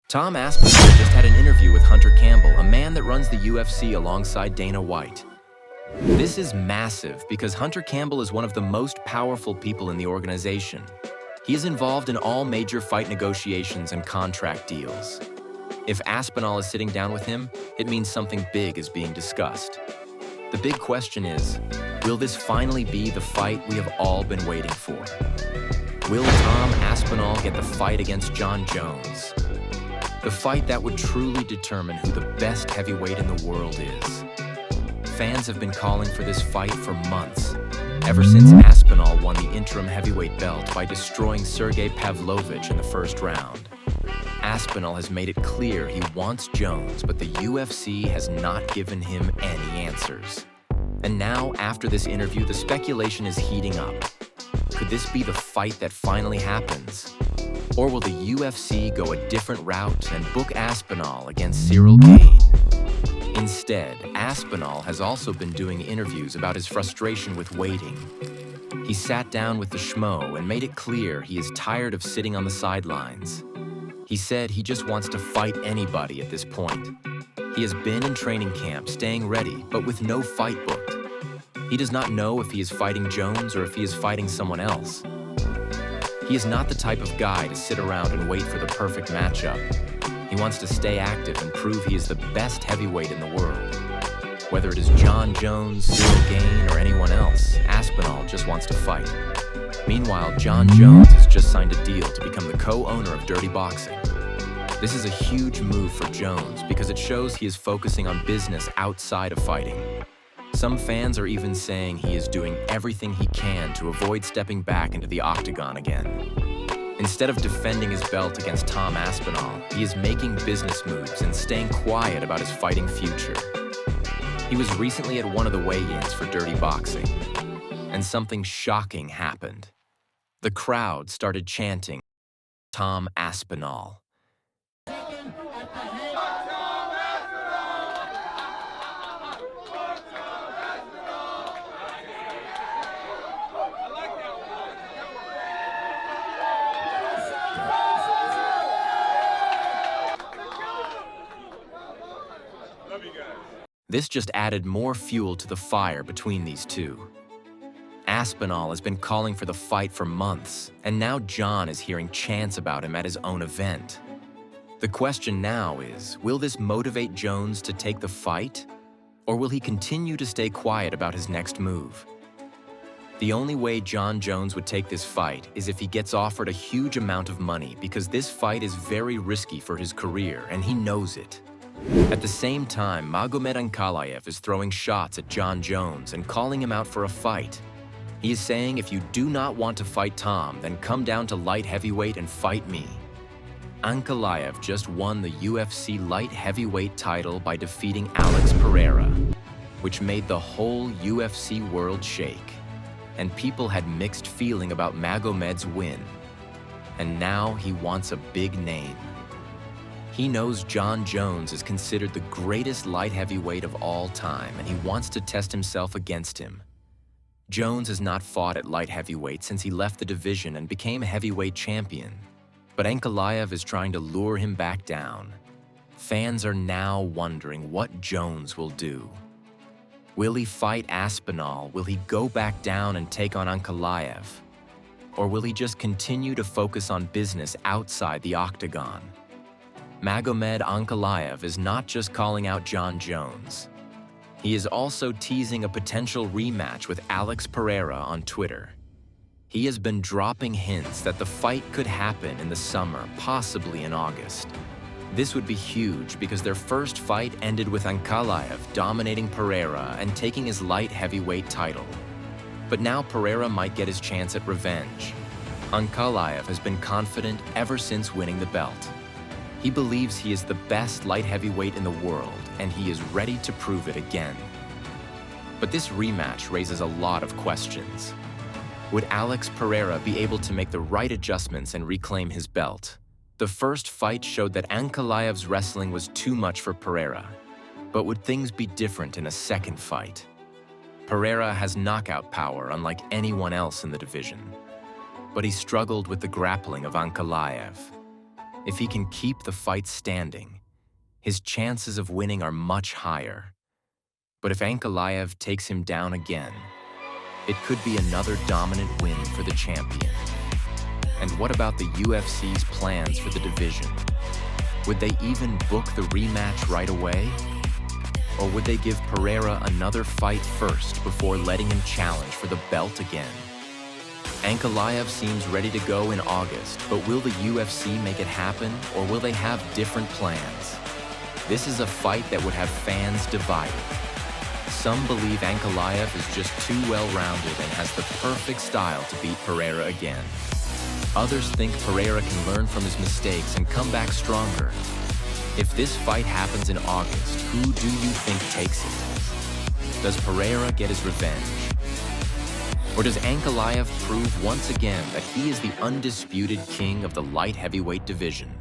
Tom Aspinall just had an interview with Hunter Campbell, a man that runs the UFC alongside Dana White. This is massive because Hunter Campbell is one of the most powerful people in the organization. He is involved in all major fight negotiations and contract deals. If Aspinall is sitting down with him, it means something big is being discussed. The big question is, will this finally be the fight we have all been waiting for? Will Tom Aspinall get the fight against Jon Jones? The fight that would truly determine who the best heavyweight in the world is. Fans have been calling for this fight for months, ever since Aspinall won the interim heavyweight belt by destroying Sergey Pavlovich in the first round. Aspinall has made it clear he wants Jones, but the UFC has not given him any answers. And now, after this interview, the speculation is heating up. Could this be the fight that finally happens? Or will the UFC go a different route and book Aspinall against Cyril Gane? Instead, Aspinall has also been doing interviews about his frustration with waiting. He sat down with the Schmo and made it clear he is tired of sitting on the sidelines. He said he just wants to fight anybody at this point. He has been in training camp, staying ready, but with no fight booked. He does not know if he is fighting Jones or if he is fighting someone else. He is not the type of guy to sit around and wait for the perfect matchup. He wants to stay active and prove he is the best heavyweight in the world. Whether it is Jon Jones, Cyril Gane, or anyone else, Aspinall just wants to fight. Meanwhile, Jon Jones has just signed a deal to become the co-owner of Dirty Boxing. This is a huge move for Jones because it shows he is focusing on business outside of fighting. Some fans are even saying he is doing everything he can to avoid stepping back into the Octagon again. Instead of defending his belt against Tom Aspinall, he is making business moves and staying quiet about his fighting future. He was recently at one of the weigh-ins for Dirty Boxing, and something shocking happened. The crowd started chanting, "Tom Aspinall." This just added more fuel to the fire between these two. Aspinall has been calling for the fight for months, and now Jon is hearing chants about him at his own event. The question now is, will this motivate Jones to take the fight? Or will he continue to stay quiet about his next move? The only way Jon Jones would take this fight is if he gets offered a huge amount of money, because this fight is very risky for his career, and he knows it. At the same time, Magomed Ankalaev is throwing shots at Jon Jones and calling him out for a fight. He is saying, if you do not want to fight Tom, then come down to light heavyweight and fight me. Ankalaev just won the UFC light heavyweight title by defeating Alex Pereira, which made the whole UFC world shake. And people had mixed feeling about Magomed's win. And now he wants a big name. He knows Jon Jones is considered the greatest light heavyweight of all time, and he wants to test himself against him. Jones has not fought at light heavyweight since he left the division and became heavyweight champion. But Ankalaev is trying to lure him back down. Fans are now wondering what Jones will do. Will he fight Aspinall? Will he go back down and take on Ankalaev? Or will he just continue to focus on business outside the Octagon? Magomed Ankalaev is not just calling out Jon Jones. He is also teasing a potential rematch with Alex Pereira on Twitter. He has been dropping hints that the fight could happen in the summer, possibly in August. This would be huge because their first fight ended with Ankalaev dominating Pereira and taking his light heavyweight title. But now Pereira might get his chance at revenge. Ankalaev has been confident ever since winning the belt. He believes he is the best light heavyweight in the world, and he is ready to prove it again. But this rematch raises a lot of questions. Would Alex Pereira be able to make the right adjustments and reclaim his belt? The first fight showed that Ankalaev's wrestling was too much for Pereira. But would things be different in a second fight? Pereira has knockout power unlike anyone else in the division. But he struggled with the grappling of Ankalaev. If he can keep the fight standing, his chances of winning are much higher. But if Ankalaev takes him down again, it could be another dominant win for the champion. And what about the UFC's plans for the division? Would they even book the rematch right away? Or would they give Pereira another fight first before letting him challenge for the belt again? Ankalaev seems ready to go in August, but will the UFC make it happen, or will they have different plans? This is a fight that would have fans divided. Some believe Ankalaev is just too well-rounded and has the perfect style to beat Pereira again. Others think Pereira can learn from his mistakes and come back stronger. If this fight happens in August, who do you think takes it? Does Pereira get his revenge? Or does Ankalaev prove once again that he is the undisputed king of the light heavyweight division?